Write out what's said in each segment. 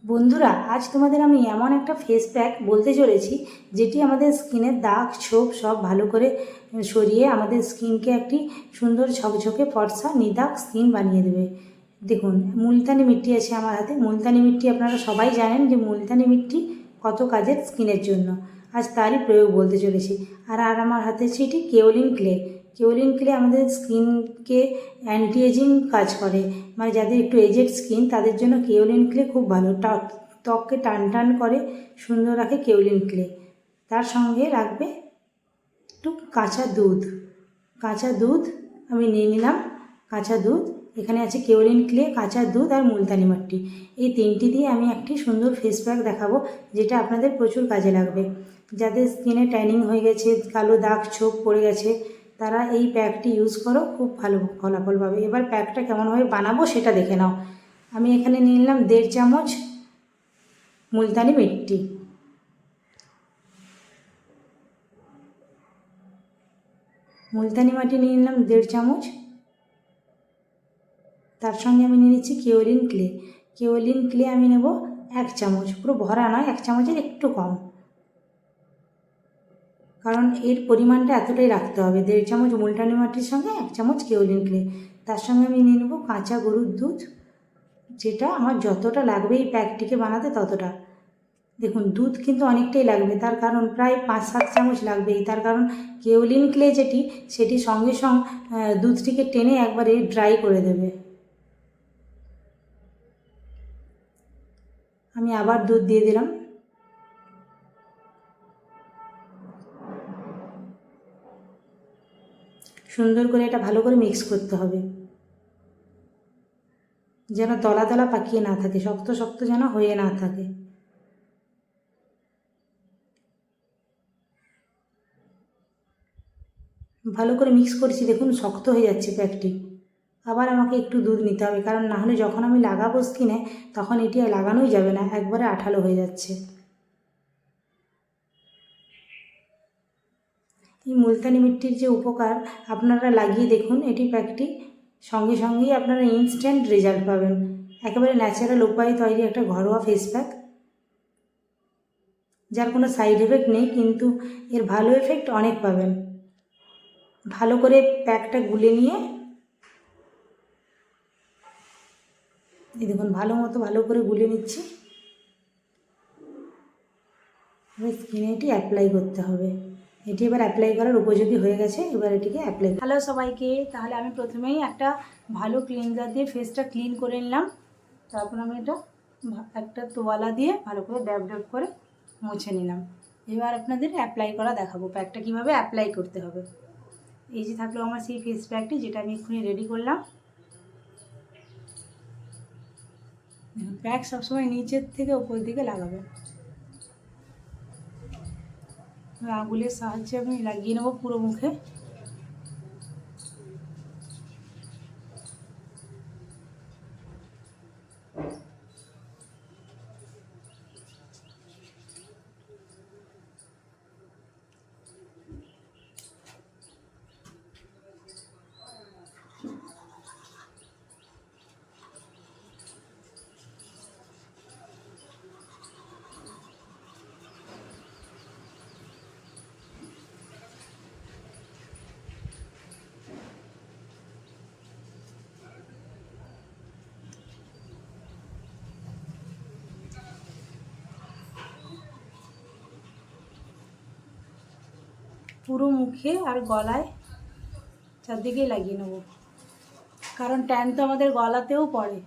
বন্ধুরা, আজ তোমাদের আমি এমন একটা ফেস প্যাক বলতে চলেছি যেটি আমাদের স্কিনের দাগ ছোপ সব ভালো করে সরিয়ে আমাদের স্কিনকে একটি সুন্দর ঝকঝকে ফর্সা নিদাগ স্কিন বানিয়ে দেবে। দেখুন, মুলতানি মিট্টি আছে আমার হাতে। মুলতানি মিট্টি আপনারা সবাই জানেন যে মুলতানি মিট্টি কত কাজের স্কিনের জন্য। আজ তারই প্রয়োগ বলতে চলেছি। আর আমার হাতে আছে এটি কেওলিন ক্লে। কেওলিন ক্লে আমাদের স্কিনকে অ্যান্টি এজিং কাজ করে, মানে যাদের একটু এজেড স্কিন তাদের জন্য কেওলিন ক্লে খুব ভালো। ত্বককে টান টান করে, সুন্দর রাখে কেওলিন ক্লে। তার সঙ্গে লাগবে একটু কাঁচা দুধ। কাঁচা দুধ আমি নিয়ে নিলাম। কাঁচা দুধ, এখানে আছে কেওলিন ক্লে, কাঁচা দুধ আর মুলতানি মাটি। এই তিনটি দিয়ে আমি একটি সুন্দর ফেস প্যাক দেখাবো, যেটা আপনাদের প্রচুর কাজে লাগবে। যাদের স্কিনে ট্যানিং হয়ে গেছে, কালো দাগ ছোপ পড়ে গেছে, তারা এই প্যাকটি ইউজ করো, খুব ভালো ফলাফল পাবে। এবার প্যাকটা কেমনভাবে বানাবো সেটা দেখে নাও। আমি এখানে নিয়ে নিলাম 1.5 চামচ মুলতানি মিট্টি। মুলতানি মাটি নিয়ে নিলাম 1.5 চামচ। তার সঙ্গে আমি নিয়ে নিচ্ছি কেওলিন ক্লে। কেওলিন ক্লে আমি নেব 1 চামচ, পুরো ভরা নয়, 1 চামচের একটু কম, কারণ এর পরিমাণটা এতটাই রাখতে হবে। 1.5 চামচ মুলতানি মাটির সঙ্গে 1 চামচ কেওলিন ক্লে। তার সঙ্গে আমি নিয়ে নেব কাঁচা গরুর দুধ, যেটা আমার যতটা লাগবে এই প্যাকটিকে বানাতে ততটা। দেখুন, দুধ কিন্তু অনেকটাই লাগবে, তার কারণ প্রায় 5-7 চামচ লাগবেই। তার কারণ কেওলিন ক্লে সেটি সঙ্গে সঙ্গে দুধটিকে টেনে একবারে ড্রাই করে দেবে। আমি আবার দুধ দিয়ে দিলাম। সুন্দর করে এটা ভালো করে মিক্স করতে হবে, যেন দলা দলা পাকিয়ে না থাকে, শক্ত শক্ত যেন হয়ে না থাকে। ভালো করে মিক্স করছি, দেখুন শক্ত হয়ে যাচ্ছে প্যাকটি। আবার আমাকে একটু দুধ নিতে হবে, কারণ না হলে যখন আমি লাগাবো স্কিনে তখন এটি আর লাগানোই যাবে না, একবারে আঠালো হয়ে যাচ্ছে। এই মুলতানি মিট্টির যে উপকার, আপনারা লাগিয়ে দেখুন। এটি প্যাকটি সঙ্গে সঙ্গেই আপনারা ইনস্ট্যান্ট রেজাল্ট পাবেন। একেবারে ন্যাচারাল উপায়ে তৈরি একটা ঘরোয়া ফেস প্যাক, যার কোনো সাইড এফেক্ট নেই, কিন্তু এর ভালো এফেক্ট অনেক পাবেন। ভালো করে প্যাকটা গুলে নিয়ে, এই দেখুন ভালো করে গুলে নিচ্ছি। এবার স্কিনে এটি অ্যাপ্লাই করতে হবে। এটি এবার অ্যাপ্লাই করার উপযোগী হয়ে গেছে। এবার এটিকে অ্যাপ্লাই। হ্যালো সবাইকে, তাহলে আমি প্রথমেই একটা ভালো ক্লিনজার দিয়ে ফেসটা ক্লিন করে নিলাম। তারপর আমি এটা একটা তোয়ালা দিয়ে ভালো করে ড্যাব ড্যাব করে মুছে নিলাম। এবার আপনাদের অ্যাপ্লাই করা দেখাবো, প্যাকটা কীভাবে অ্যাপ্লাই করতে হবে। এই যে থাকলো আমার সেই ফেস প্যাকটি, যেটা আমি এক্ষুনি রেডি করলাম। প্যাক সবসময় নিচের থেকে উপর দিকে লাগাবেন। আঙুলের সাহায্যে আমি লাগিয়ে নেবো পুরো মুখে। পুরো মুখে আর গলায় চারদিকেই লাগিয়ে নেব, কারণ ট্যান তো আমাদের গলাতেও পড়ে।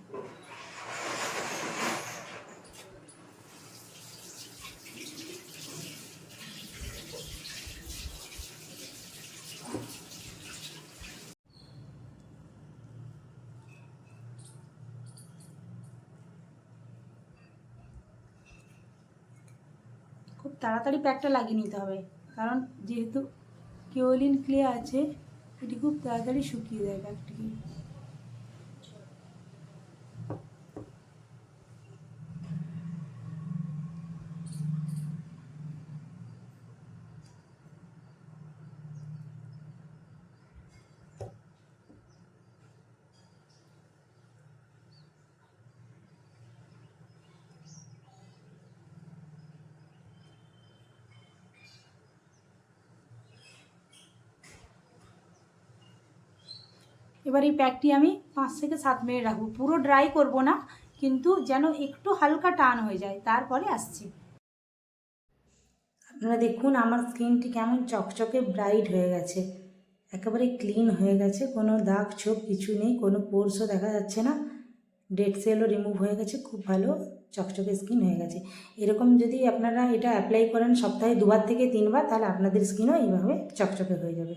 খুব তাড়াতাড়ি প্যাকটা লাগিয়ে নিতে হবে, কারণ যেহেতু কেওলিন ক্লে আছে, এটি খুব তাড়াতাড়ি শুকিয়ে দেয় প্যাকটিকে। এবার এই প্যাকটি আমি 5 থেকে 7 মিনিট রাখবো, পুরো ড্রাই করব না, কিন্তু যেন একটু হালকা টান হয়ে যায়, তারপরে আসছি। আপনারা দেখুন আমার স্কিনটি কেমন চকচকে ব্রাইট হয়ে গেছে, একেবারে ক্লিন হয়ে গেছে, কোনো দাগ ছোপ কিছু নেই, কোনো পোরসও দেখা যাচ্ছে না, ডেড সেলও রিমুভ হয়ে গেছে, খুব ভালো চকচকে স্কিন হয়ে গেছে। এরকম যদি আপনারা এটা অ্যাপ্লাই করেন সপ্তাহে 2বার থেকে 3বার, তাহলে আপনাদের স্কিনও এইভাবে চকচকে হয়ে যাবে।